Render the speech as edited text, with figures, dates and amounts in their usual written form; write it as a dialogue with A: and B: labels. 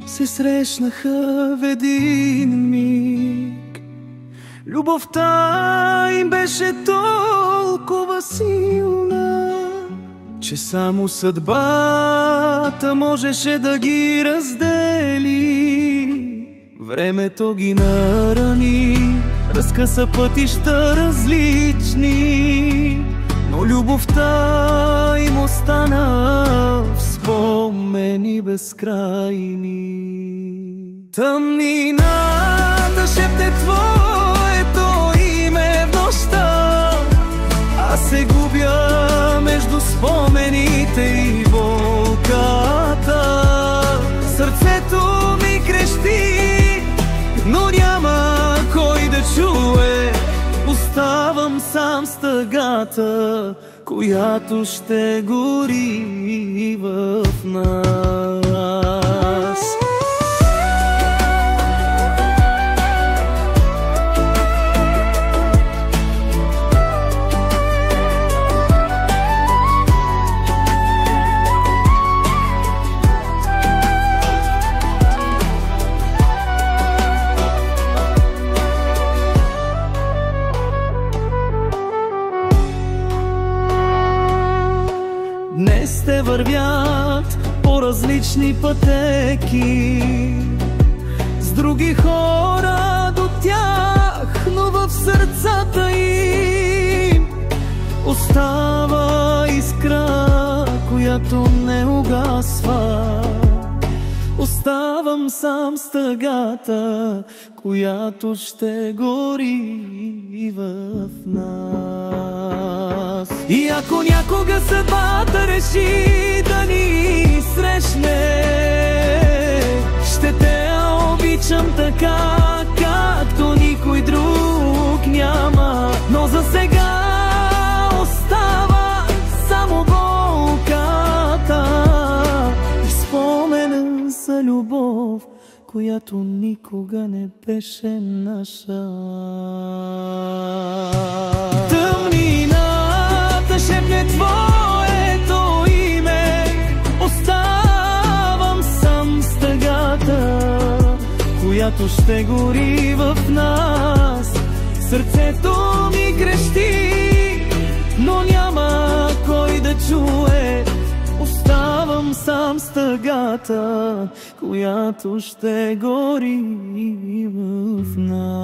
A: се срещнаха в един миг. Любовта им беше толкова силна, че само съдбата можеше да ги раздели. Времето ги нарани, разкъса пътища различни, но любовта им остана в спомени безкрайни. Тъмнината шепне твоето име в нощта, аз се губя между спомените и вълката. Сърцето ми крещи, но няма кой да чуе. Оставам сам с тъгата, която ще гори в нас. Днес те вървят по различни пътеки, с други хора до тях, но в сърцата им остава искра, която не угасва. Оставам сам с тъгата, която ще гори в нас. И ако някога съдбата реши да ни срещне, ще те обичам така, както никой друг няма. Но за сега остава само болката и спомена за любов, която никога не беше наша. Тъмнината шепне твоето име, оставам сам с тъгата, която ще гори в нас. Сърцето ми крещи, но няма кой да чуе. Оставам сам с тъгата, която ще гори в нас.